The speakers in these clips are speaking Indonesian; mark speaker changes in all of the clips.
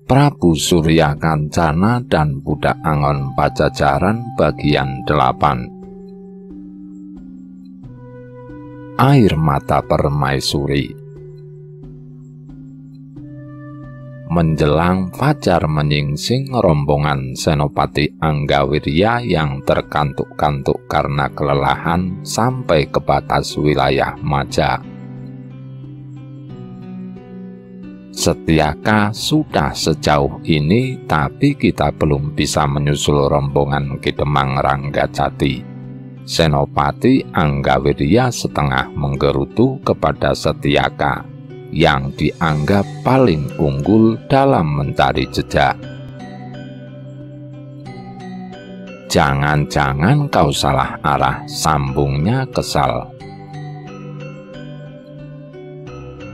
Speaker 1: Prabu Surya Kancana dan Budak Angon Pajajaran bagian 8. Air mata permaisuri. Menjelang fajar menyingsing, rombongan Senopati Anggawirya yang terkantuk-kantuk karena kelelahan sampai ke batas wilayah Maja. Setyaka sudah sejauh ini, tapi kita belum bisa menyusul rombongan Kidemang Ranggajati. Senopati Anggawirya setengah menggerutu kepada Setyaka, yang dianggap paling unggul dalam mencari jejak. "Jangan-jangan kau salah arah," sambungnya kesal.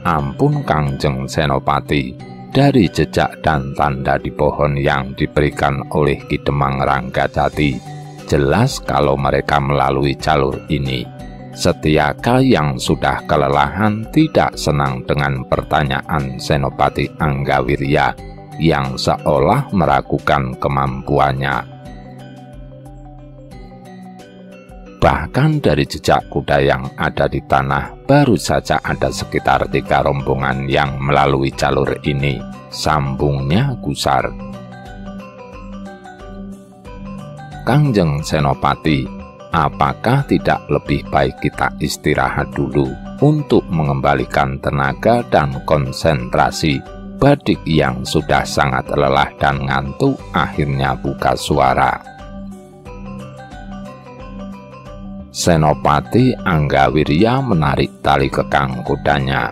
Speaker 1: "Ampun Kangjeng Senopati, dari jejak dan tanda di pohon yang diberikan oleh Kidemang Ranggajati, jelas kalau mereka melalui jalur ini." Setyaka yang sudah kelelahan tidak senang dengan pertanyaan Senopati Anggawirya yang seolah meragukan kemampuannya. Bahkan dari jejak kuda yang ada di tanah, baru saja ada sekitar 3 rombongan yang melalui jalur ini, sambungnya gusar. "Kangjeng Senopati, apakah tidak lebih baik kita istirahat dulu untuk mengembalikan tenaga dan konsentrasi?" Badik yang sudah sangat lelah dan ngantuk akhirnya buka suara. Senopati Anggawirya menarik tali kekang kudanya.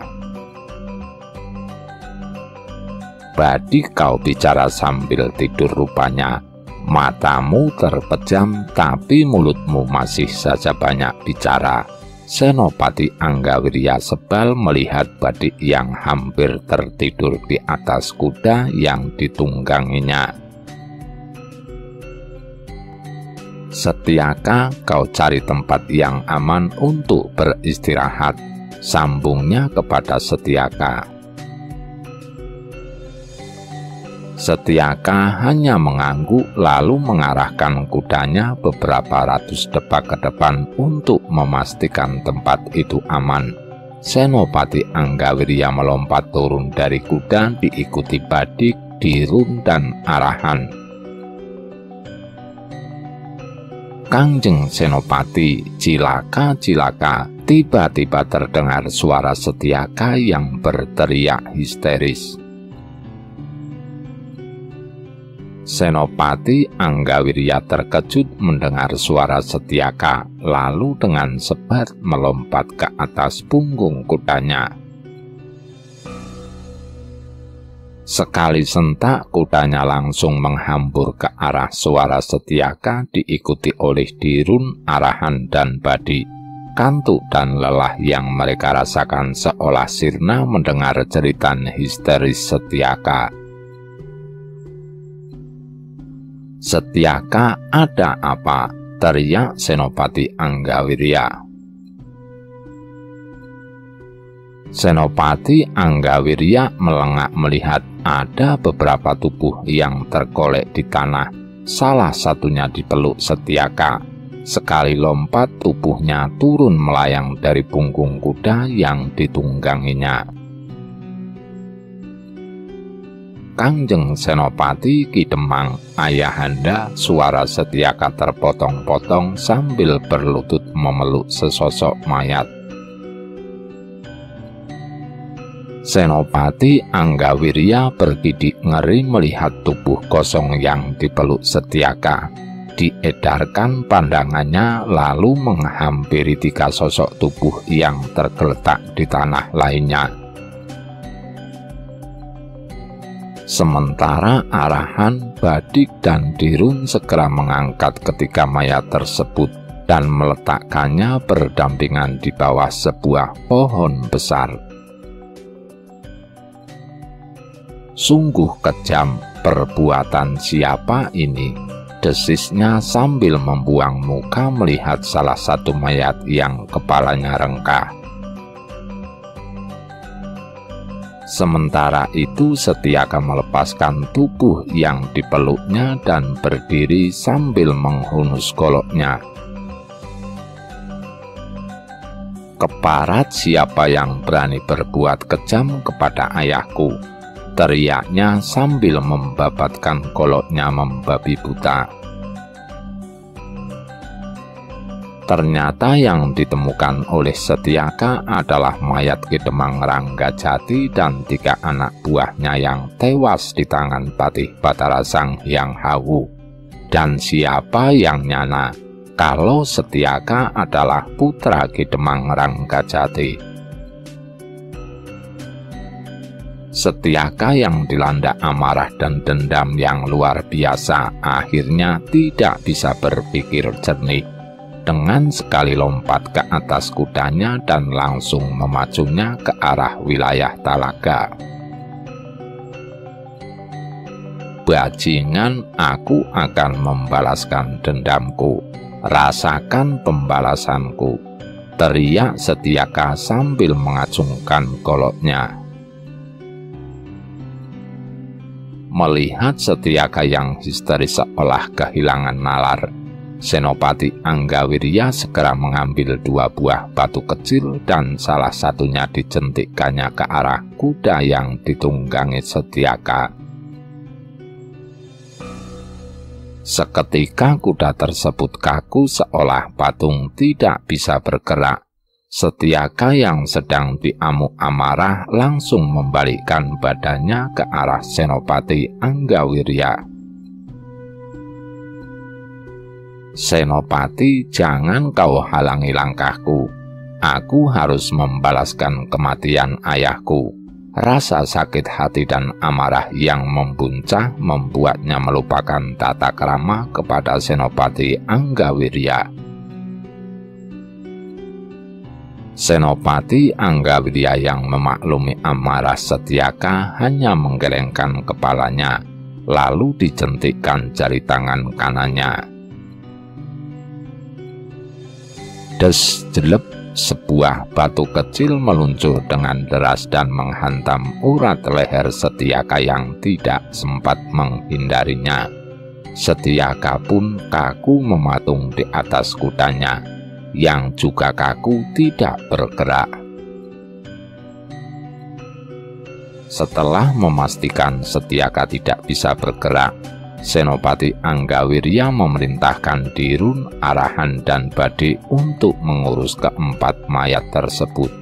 Speaker 1: "Badik, kau bicara sambil tidur rupanya. Matamu terpejam, tapi mulutmu masih saja banyak bicara." Senopati Anggawirya sebal melihat Badik yang hampir tertidur di atas kuda yang ditungganginya. "Setyaka, kau cari tempat yang aman untuk beristirahat," sambungnya kepada Setyaka. Setyaka hanya mengangguk lalu mengarahkan kudanya beberapa ratus depak ke depan untuk memastikan tempat itu aman. Senopati Anggawirya melompat turun dari kuda diikuti Badik, Dirun, dan Arahan. "Kangjeng Senopati, cilaka, cilaka!" Tiba-tiba terdengar suara Setyaka yang berteriak histeris. Senopati Anggawirya terkejut mendengar suara Setyaka, lalu dengan sebat melompat ke atas punggung kudanya. Sekali sentak, kudanya langsung menghambur ke arah suara Setyaka, diikuti oleh Dirun, Arahan, dan Badi. Kantuk dan lelah yang mereka rasakan seolah sirna mendengar jeritan histeris Setyaka. "Setyaka, ada apa?" teriak Senopati Anggawirya. Senopati Anggawirya melengak melihat ada beberapa tubuh yang tergolek di tanah. Salah satunya dipeluk Setyaka. Sekali lompat, tubuhnya turun melayang dari punggung kuda yang ditungganginya. "Kangjeng Senopati Kidemang, ayahanda," suara Setyaka terpotong-potong sambil berlutut memeluk sesosok mayat. Senopati Anggawirya bergidik ngeri melihat tubuh kosong yang dipeluk Setyaka. Diedarkan pandangannya lalu menghampiri 3 sosok tubuh yang tergeletak di tanah lainnya. Sementara Arahan, Badik, dan Dirun segera mengangkat ketiga mayat tersebut dan meletakkannya berdampingan di bawah sebuah pohon besar. "Sungguh kejam, perbuatan siapa ini?" desisnya sambil membuang muka melihat salah satu mayat yang kepalanya rengkah. Sementara itu Setyaka melepaskan tubuh yang dipeluknya dan berdiri sambil menghunus goloknya. "Keparat siapa yang berani berbuat kejam kepada ayahku," teriaknya sambil membabatkan goloknya membabi buta. Ternyata yang ditemukan oleh Setyaka adalah mayat Kidemang Ranggajati dan 3 anak buahnya yang tewas di tangan Patih Batara Sang Hyang Hawu. Dan siapa yang nyana kalau Setyaka adalah putra Kidemang Ranggajati? Setyaka yang dilanda amarah dan dendam yang luar biasa akhirnya tidak bisa berpikir jernih. Dengan sekali lompat ke atas kudanya dan langsung memacunya ke arah wilayah Talaga. "Bajingan, aku akan membalaskan dendamku. Rasakan pembalasanku," teriak Setyaka sambil mengacungkan goloknya. Melihat Setyaka yang histeris seolah kehilangan nalar, Senopati Anggawirya segera mengambil 2 buah batu kecil dan salah satunya dijentikkannya ke arah kuda yang ditunggangi Setyaka. Seketika kuda tersebut kaku seolah patung tidak bisa bergerak. Setyaka yang sedang diamuk amarah langsung membalikkan badannya ke arah Senopati Anggawirya. "Senopati, jangan kau halangi langkahku. Aku harus membalaskan kematian ayahku." Rasa sakit hati dan amarah yang membuncah membuatnya melupakan tata krama kepada Senopati Anggawirya. Senopati Anggawirya yang memaklumi amarah Setyaka hanya menggelengkan kepalanya, lalu dijentikkan jari tangan kanannya. Des, jelep, sebuah batu kecil meluncur dengan deras dan menghantam urat leher Setyaka yang tidak sempat menghindarinya. Setyaka pun kaku mematung di atas kudanya, yang juga kaku tidak bergerak. Setelah memastikan Setyaka tidak bisa bergerak, Senopati Anggawirya memerintahkan Dirun, Arahan, dan Bade untuk mengurus keempat mayat tersebut.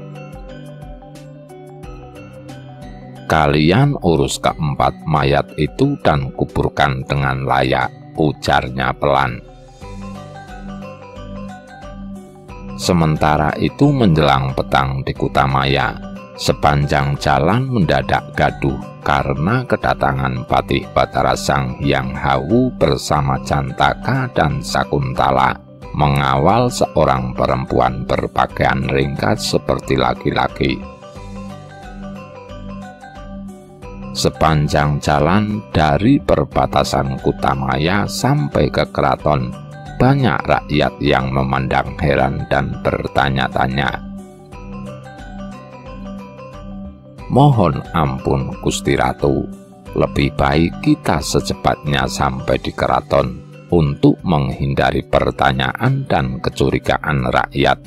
Speaker 1: "Kalian urus keempat mayat itu dan kuburkan dengan layak," ujarnya pelan. Sementara itu menjelang petang di Kutamaya, sepanjang jalan mendadak gaduh karena kedatangan Patih Batara Sang Hyang Hawu bersama Jantaka dan Sakuntala mengawal seorang perempuan berpakaian ringkas seperti laki-laki. Sepanjang jalan dari perbatasan Kutamaya sampai ke keraton, banyak rakyat yang memandang heran dan bertanya-tanya. "Mohon ampun Gusti Ratu, lebih baik kita secepatnya sampai di keraton untuk menghindari pertanyaan dan kecurigaan rakyat,"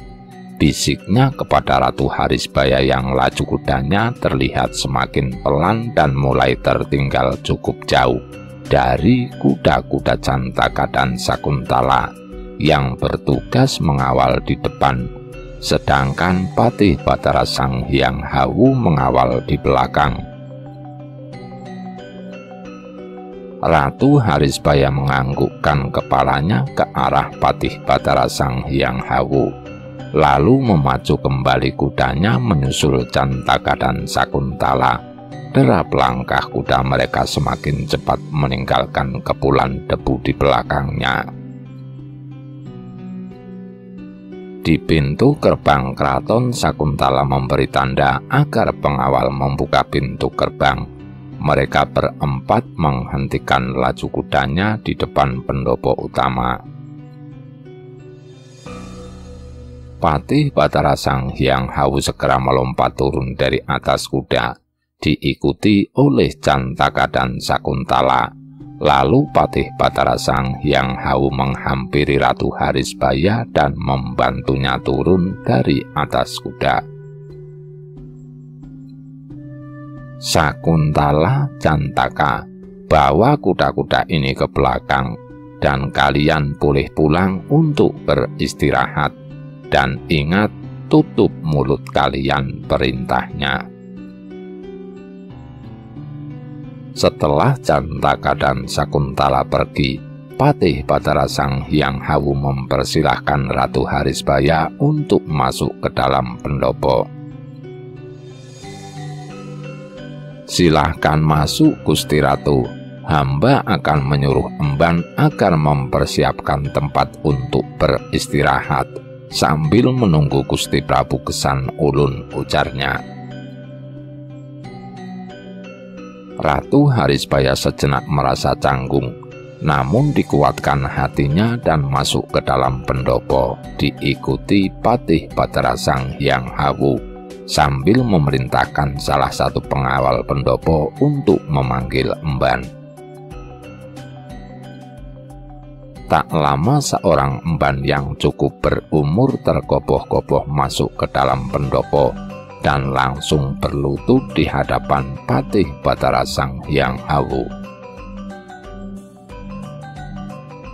Speaker 1: bisiknya kepada Ratu Harisbaya yang laju kudanya terlihat semakin pelan dan mulai tertinggal cukup jauh dari kuda-kuda Jantaka dan Sakuntala yang bertugas mengawal di depan, sedangkan Patih Batara Sang Hyang Hawu mengawal di belakang. Ratu Harisbaya menganggukkan kepalanya ke arah Patih Batara Sang Hyang Hawu, lalu memacu kembali kudanya menyusul Jantaka dan Sakuntala. Derap langkah kuda mereka semakin cepat meninggalkan kepulan debu di belakangnya. Di pintu gerbang keraton, Sakuntala memberi tanda agar pengawal membuka pintu gerbang. Mereka berempat menghentikan laju kudanya di depan pendopo utama. Patih Batara Sang Hyang Hawu segera melompat turun dari atas kuda. diikuti oleh Jantaka dan Sakuntala. Lalu Patih Batara Sang Hyang Hawu menghampiri Ratu Harisbaya dan membantunya turun dari atas kuda. Sakuntala, Jantaka, bawa kuda-kuda ini ke belakang, dan kalian boleh pulang untuk beristirahat. Dan ingat, tutup mulut kalian, perintahnya. Setelah Jantaka dan Sakuntala pergi, Patih Batara Sang Hyang Hawu mempersilahkan Ratu Harisbaya untuk masuk ke dalam pendopo. "Silahkan masuk, Gusti Ratu. Hamba akan menyuruh emban agar mempersiapkan tempat untuk beristirahat sambil menunggu Gusti Prabu Gesan Ulun," ujarnya. Ratu Harisbaya sejenak merasa canggung, namun dikuatkan hatinya dan masuk ke dalam pendopo, diikuti Patih Batara Sang Hyang Hawu, sambil memerintahkan salah satu pengawal pendopo untuk memanggil emban. Tak lama seorang emban yang cukup berumur tergopoh-gopoh masuk ke dalam pendopo dan langsung berlutut di hadapan Patih Batara Sang Hyang Hawu.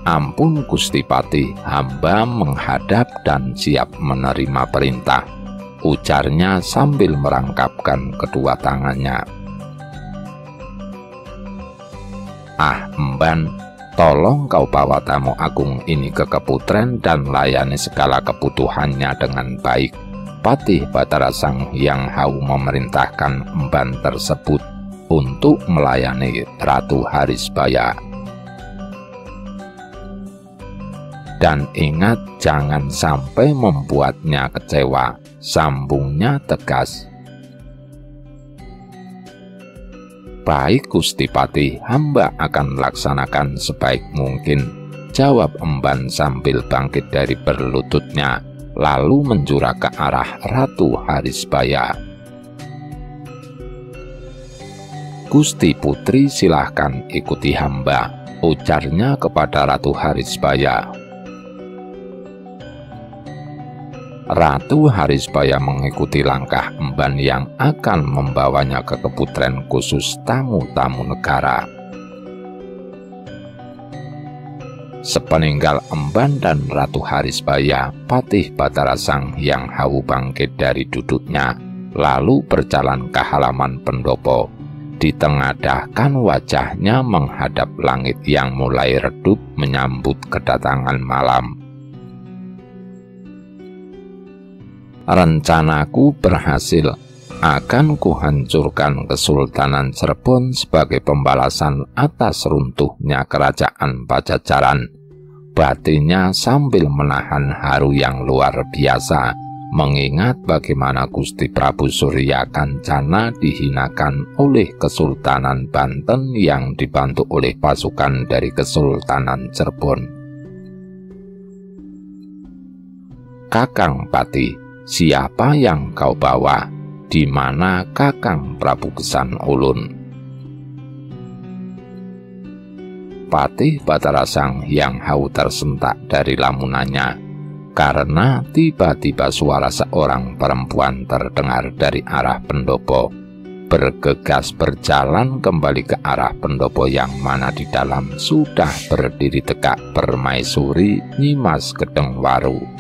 Speaker 1: "Ampun Gusti Patih, hamba menghadap dan siap menerima perintah," ujarnya sambil merangkapkan kedua tangannya. "Ah emban, tolong kau bawa tamu agung ini ke Keputren dan layani segala kebutuhannya dengan baik." Patih Batara Sang Hyang Hawu memerintahkan emban tersebut untuk melayani Ratu Harisbaya. "Dan ingat, jangan sampai membuatnya kecewa," sambungnya tegas. "Baik Gusti Patih, hamba akan laksanakan sebaik mungkin," jawab emban sambil bangkit dari berlututnya, lalu menjura ke arah Ratu Harisbaya. "Gusti Putri, silahkan ikuti hamba," ujarnya kepada Ratu Harisbaya. Ratu Harisbaya mengikuti langkah emban yang akan membawanya ke Keputren khusus tamu-tamu negara. Sepeninggal emban dan Ratu Harisbaya, Patih Batara Sang Hyang Hawu bangkit dari duduknya, lalu berjalan ke halaman pendopo. Ditengadahkan wajahnya menghadap langit yang mulai redup menyambut kedatangan malam. "Rencanaku berhasil. Akan kuhancurkan Kesultanan Cirebon sebagai pembalasan atas runtuhnya kerajaan Pajajaran," batinnya sambil menahan haru yang luar biasa, mengingat bagaimana Gusti Prabu Surya Kancana dihinakan oleh Kesultanan Banten yang dibantu oleh pasukan dari Kesultanan Cirebon. "Kakang Patih, siapa yang kau bawa? Di mana Kakang Prabu Gesan Ulun?" Patih Batara Sang Hyang Hawu tersentak dari lamunannya, karena tiba-tiba suara seorang perempuan terdengar dari arah pendopo. Bergegas berjalan kembali ke arah pendopo yang mana di dalam sudah berdiri tegak Permaisuri Nyimas Gedengwaru.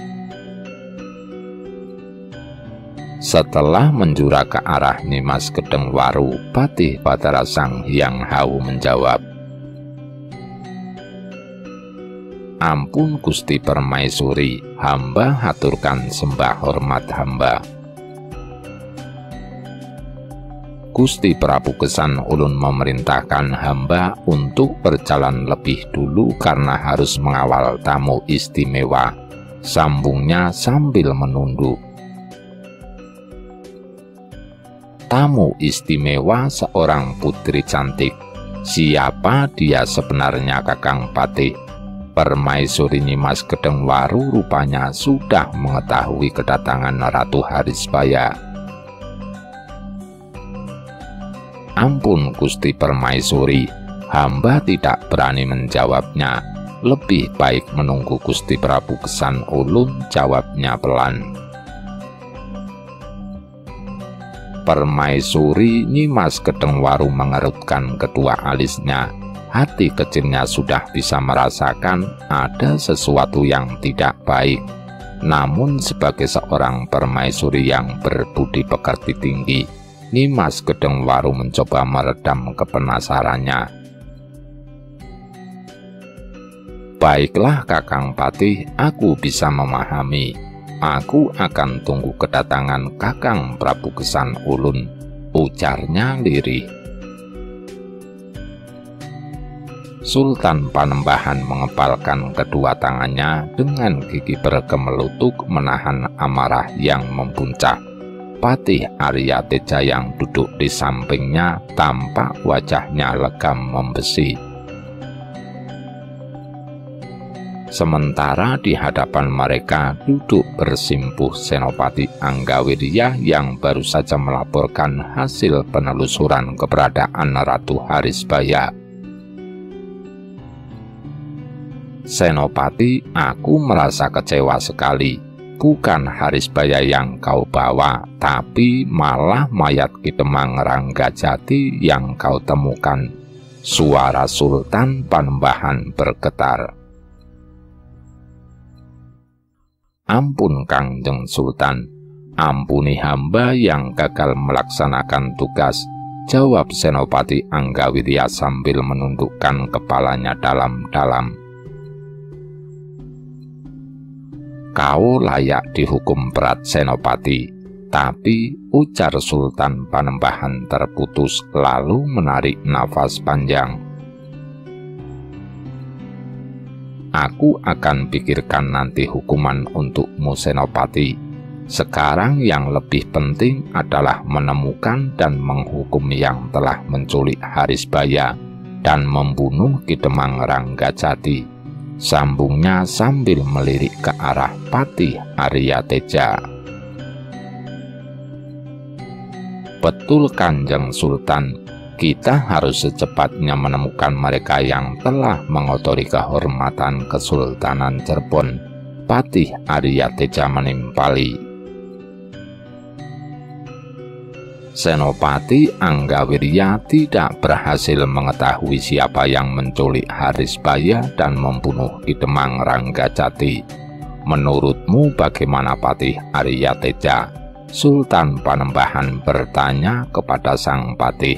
Speaker 1: Setelah menjura ke arah Nyimas Gedengwaru, Patih Batara Sang Hyang Hawu menjawab, "Ampun Gusti Permaisuri, hamba haturkan sembah hormat hamba." Gusti Prabu Gesan Ulun memerintahkan hamba untuk berjalan lebih dulu karena harus mengawal tamu istimewa, sambungnya sambil menunduk. "Tamu istimewa seorang putri cantik. Siapa dia sebenarnya Kakang Patih?" Permaisuri Nyimas Gedengwaru rupanya sudah mengetahui kedatangan Ratu Harisbaya. Ampun Gusti Permaisuri, hamba tidak berani menjawabnya. Lebih baik menunggu Gusti Prabu Kesan Ulun, jawabnya pelan. Permaisuri Nyimas Kedengwaru mengerutkan kedua alisnya. Hati kecilnya sudah bisa merasakan ada sesuatu yang tidak baik. Namun sebagai seorang permaisuri yang berbudi pekerti tinggi, Nyimas Kedengwaru mencoba meredam kepenasarannya. Baiklah Kakang Patih, aku bisa memahami. Aku akan tunggu kedatangan Kakang Prabu Kesan Ulun, ujarnya lirih. Sultan Panembahan mengepalkan kedua tangannya dengan gigi bergemelutuk menahan amarah yang mempuncak. Patih Arya Teja yang duduk di sampingnya tampak wajahnya legam membesi. Sementara di hadapan mereka duduk bersimpuh Senopati Anggawirya yang baru saja melaporkan hasil penelusuran keberadaan Ratu Harisbaya. Senopati, aku merasa kecewa sekali. Bukan Harisbaya yang kau bawa, tapi malah mayat Ki Demang Ranggajati yang kau temukan. Suara Sultan Panembahan bergetar. Ampun Kangjeng Sultan, ampuni hamba yang gagal melaksanakan tugas, jawab Senopati Anggawirya sambil menundukkan kepalanya dalam-dalam. Kau layak dihukum berat Senopati, tapi ujar Sultan Panembahan terputus lalu menarik nafas panjang. Aku akan pikirkan nanti hukuman untukmu Senopati. Sekarang yang lebih penting adalah menemukan dan menghukum yang telah menculik Harisbaya dan membunuh Ki Demang Ranggajati. Sambungnya sambil melirik ke arah Patih Arya Teja. Betul Kanjeng Sultan, kita harus secepatnya menemukan mereka yang telah mengotori kehormatan Kesultanan Cirebon. Patih Arya Teja menimpali. Senopati Anggawirya tidak berhasil mengetahui siapa yang menculik Harisbaya dan membunuh Ki Demang Ranggajati. Menurutmu bagaimana Patih Arya Teja? Sultan Panembahan bertanya kepada sang patih.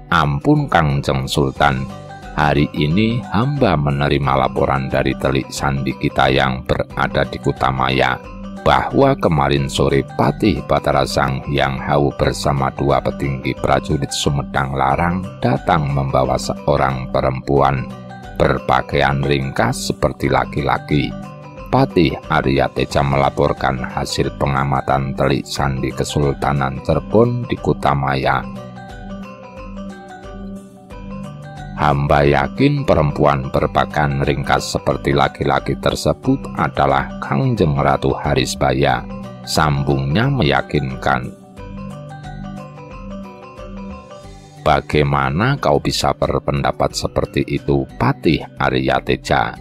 Speaker 1: Ampun Kangjeng Sultan, hari ini hamba menerima laporan dari telik sandi kita yang berada di Kutamaya, bahwa kemarin sore Patih Batara Sang Hyang Hau bersama dua petinggi prajurit Sumedang Larang datang membawa seorang perempuan berpakaian ringkas seperti laki-laki. Patih Arya Teja melaporkan hasil pengamatan telik sandi Kesultanan Cirebon di Kutamaya. Hamba yakin perempuan berpakaian ringkas seperti laki-laki tersebut adalah Kangjeng Ratu Harisbaya. Sambungnya meyakinkan. Bagaimana kau bisa berpendapat seperti itu, Patih Arya Teja?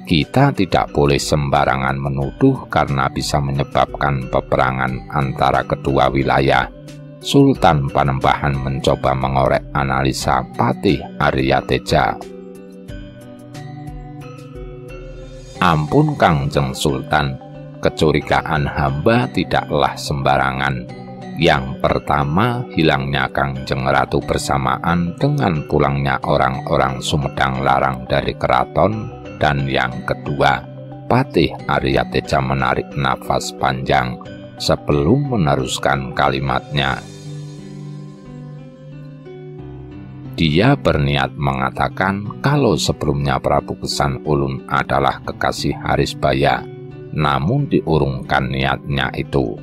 Speaker 1: Kita tidak boleh sembarangan menuduh karena bisa menyebabkan peperangan antara kedua wilayah. Sultan Panembahan mencoba mengorek analisa Patih Arya Teja. Ampun Kangjeng Sultan, kecurigaan hamba tidaklah sembarangan. Yang pertama, hilangnya Kangjeng Ratu bersamaan dengan pulangnya orang-orang Sumedang Larang dari keraton. Dan yang kedua, Patih Arya Teja menarik nafas panjang sebelum meneruskan kalimatnya. Dia berniat mengatakan kalau sebelumnya Prabu Kesan Ulun adalah kekasih Harisbaya, namun diurungkan niatnya itu.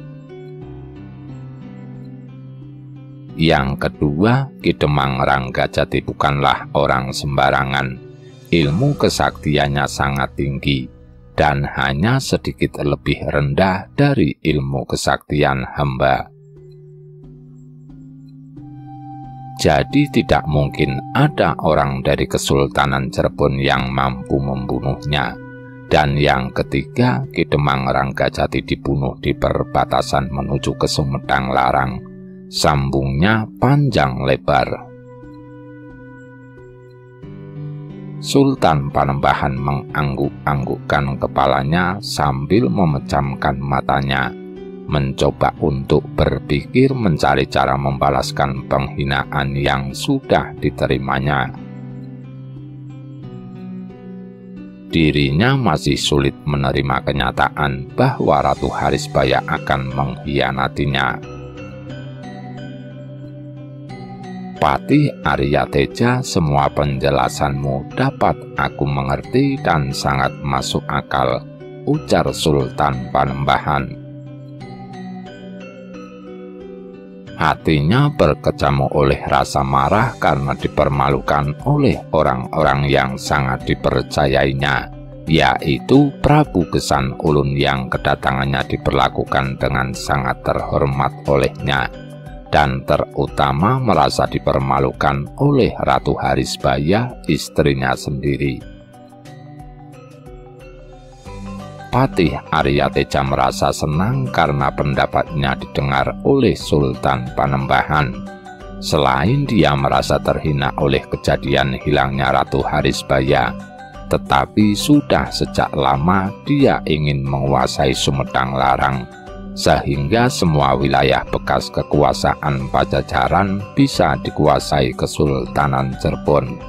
Speaker 1: Yang kedua, Ki Demang Ranggajati bukanlah orang sembarangan. Ilmu kesaktiannya sangat tinggi dan hanya sedikit lebih rendah dari ilmu kesaktian hamba. Jadi tidak mungkin ada orang dari Kesultanan Cirebon yang mampu membunuhnya. Dan yang ketiga, Ki Demang Ranggajati dibunuh di perbatasan menuju ke Sumedang Larang. Sambungnya panjang lebar. Sultan Panembahan mengangguk-anggukkan kepalanya sambil memejamkan matanya, mencoba untuk berpikir mencari cara membalaskan penghinaan yang sudah diterimanya. Dirinya masih sulit menerima kenyataan bahwa Ratu Harisbaya akan mengkhianatinya. Patih Arya Teja, semua penjelasanmu dapat aku mengerti dan sangat masuk akal, ujar Sultan Panembahan. Hatinya berkecamuk oleh rasa marah karena dipermalukan oleh orang-orang yang sangat dipercayainya, yaitu Prabu Gesan Ulun yang kedatangannya diperlakukan dengan sangat terhormat olehnya, dan terutama merasa dipermalukan oleh Ratu Harisbaya, istrinya sendiri. Patih Arya Teja merasa senang karena pendapatnya didengar oleh Sultan Panembahan. Selain dia merasa terhina oleh kejadian hilangnya Ratu Harisbaya, tetapi sudah sejak lama dia ingin menguasai Sumedang Larang, sehingga semua wilayah bekas kekuasaan Pajajaran bisa dikuasai Kesultanan Cirebon.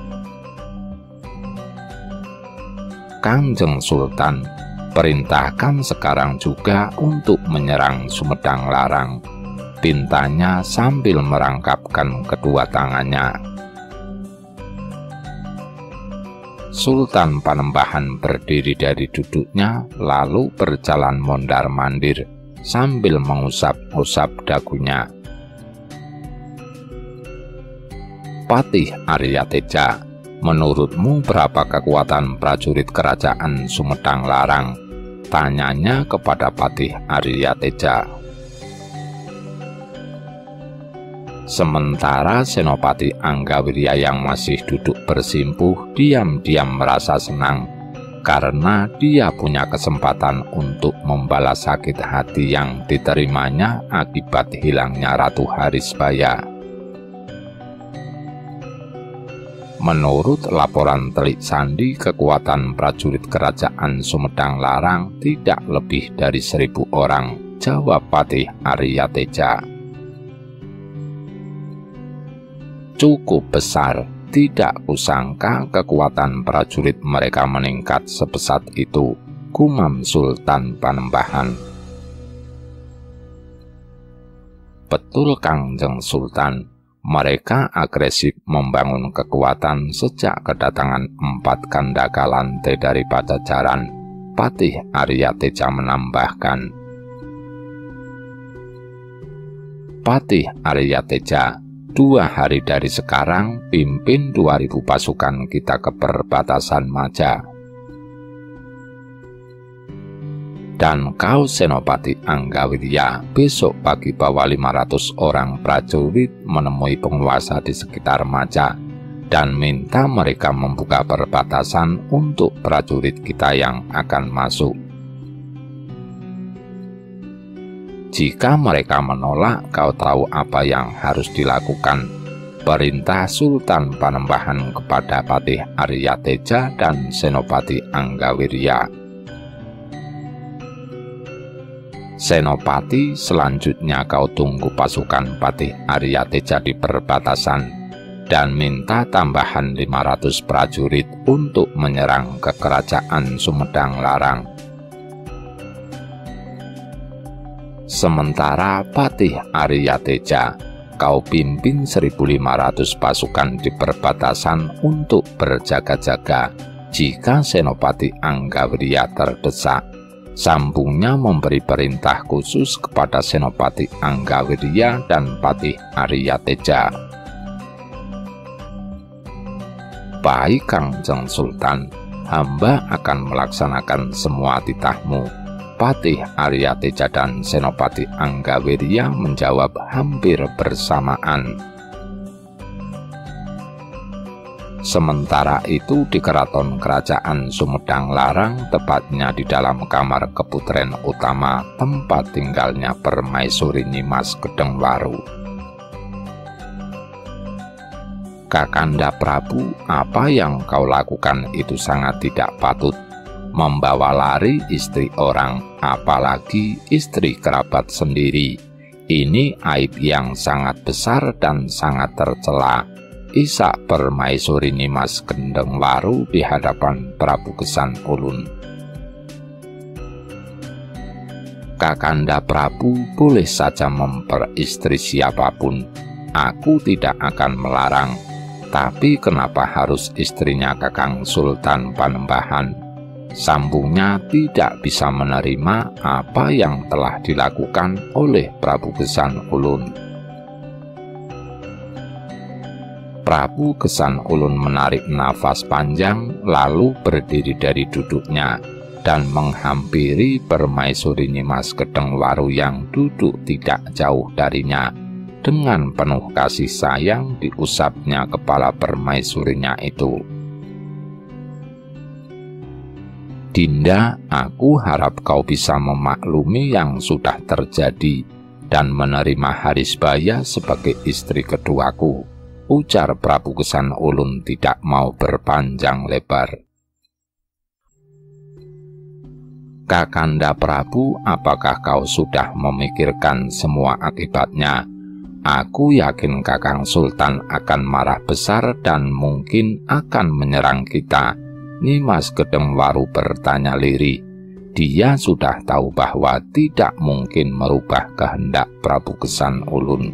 Speaker 1: Kanjeng Sultan, perintahkan sekarang juga untuk menyerang Sumedang Larang, pintanya sambil merangkapkan kedua tangannya. Sultan Panembahan berdiri dari duduknya, lalu berjalan mondar-mandir sambil mengusap-usap dagunya. Patih Arya Teja, menurutmu berapa kekuatan prajurit kerajaan Sumedang Larang? Tanyanya kepada Patih Arya Teja. Sementara Senopati Anggawirya yang masih duduk bersimpuh diam-diam merasa senang karena dia punya kesempatan untuk membalas sakit hati yang diterimanya akibat hilangnya Ratu Harisbaya. Menurut laporan Telik Sandi, kekuatan prajurit kerajaan Sumedang Larang tidak lebih dari 1.000 orang, jawab Patih Arya Teja. Cukup besar, tidak kusangka kekuatan prajurit mereka meningkat sepesat itu, gumam Sultan Panembahan. Betul Kangjeng Sultan, mereka agresif membangun kekuatan sejak kedatangan 4 Kandaka Lantai dari Pajajaran, Patih Arya Teja menambahkan. Patih Arya Teja, 2 hari dari sekarang pimpin 2.000 pasukan kita ke perbatasan Maja. Dan kau Senopati Anggawirya, besok pagi bawa 500 orang prajurit menemui penguasa di sekitar Maja dan minta mereka membuka perbatasan untuk prajurit kita yang akan masuk. Jika mereka menolak, kau tahu apa yang harus dilakukan. Perintah Sultan Panembahan kepada Patih Arya Teja dan Senopati Anggawirya. Senopati, selanjutnya kau tunggu pasukan Patih Arya Teja di perbatasan dan minta tambahan 500 prajurit untuk menyerang ke kerajaan Sumedang Larang. Sementara Patih Arya Teja, kau pimpin 1.500 pasukan di perbatasan untuk berjaga-jaga jika Senopati Anggawirya terdesak. Sambungnya memberi perintah khusus kepada Senopati Anggawirya dan Patih Arya Teja. Baik Kangjeng Sultan, hamba akan melaksanakan semua titahmu. Patih Arya Teja dan Senopati Anggawirya menjawab hampir bersamaan. Sementara itu di keraton kerajaan Sumedang Larang, tepatnya di dalam kamar keputren utama tempat tinggalnya Permaisuri Nimas Gedengwaru. "Kakanda Prabu, apa yang kau lakukan itu sangat tidak patut. Membawa lari istri orang, apalagi istri kerabat sendiri. Ini aib yang sangat besar dan sangat tercela," isak Permaisuri Nimas Gedengwaru di hadapan Prabu Gesan Ulun. "Kakanda Prabu boleh saja memperistri siapapun. Aku tidak akan melarang. Tapi kenapa harus istrinya Kakang Sultan Panembahan?" Sambungnya tidak bisa menerima apa yang telah dilakukan oleh Prabu Gesan Ulun. Prabu Gesan Ulun menarik nafas panjang, lalu berdiri dari duduknya dan menghampiri Permaisuri Nimas Gedengwaru yang duduk tidak jauh darinya. Dengan penuh kasih sayang diusapnya kepala permaisurinya itu. "Dinda, aku harap kau bisa memaklumi yang sudah terjadi dan menerima Harisbaya sebagai istri keduaku," ujar Prabu Gesan Ulun tidak mau berpanjang lebar. "Kakanda Prabu, apakah kau sudah memikirkan semua akibatnya? Aku yakin Kakang Sultan akan marah besar dan mungkin akan menyerang kita." Nimas Gedengwaru bertanya lirih. Dia sudah tahu bahwa tidak mungkin merubah kehendak Prabu Gesan Ulun.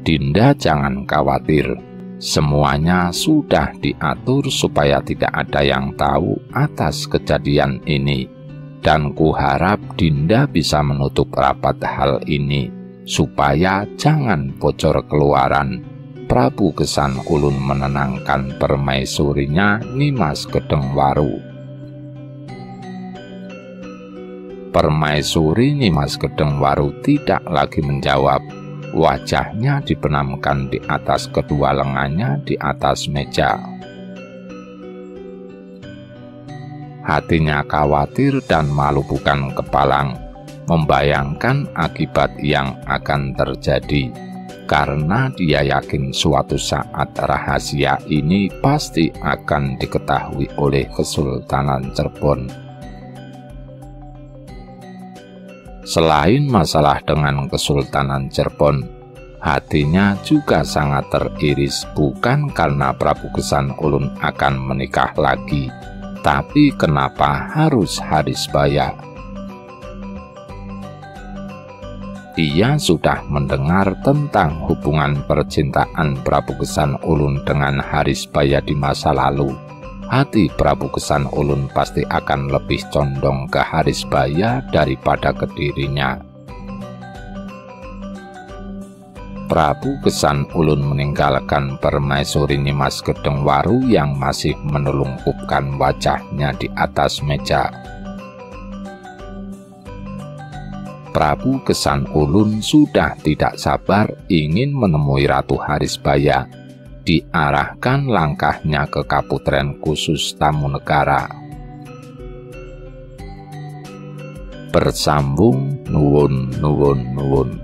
Speaker 1: "Dinda jangan khawatir, semuanya sudah diatur supaya tidak ada yang tahu atas kejadian ini, dan kuharap Dinda bisa menutup rapat hal ini supaya jangan bocor keluaran." Prabu Gesan Ulun menenangkan permaisurinya Nimas Gedengwaru. Permaisuri Nimas Gedengwaru tidak lagi menjawab. Wajahnya dibenamkan di atas kedua lengannya di atas meja. Hatinya khawatir dan malu bukan kepalang, membayangkan akibat yang akan terjadi, karena dia yakin suatu saat rahasia ini pasti akan diketahui oleh Kesultanan Cirebon. Selain masalah dengan Kesultanan Cirebon, hatinya juga sangat teriris, bukan karena Prabu Gesan Ulun akan menikah lagi, tapi kenapa harus Harisbaya? Ia sudah mendengar tentang hubungan percintaan Prabu Gesan Ulun dengan Harisbaya di masa lalu. Hati Prabu Gesan Ulun pasti akan lebih condong ke Harisbaya daripada ke dirinya. Prabu Gesan Ulun meninggalkan Permaisuri Nimas Gedengwaru yang masih menelungkupkan wajahnya di atas meja. Prabu Gesan Ulun sudah tidak sabar ingin menemui Ratu Harisbaya. Diarahkan langkahnya ke Kaputren Khusus Tamunegara. Bersambung nuwun.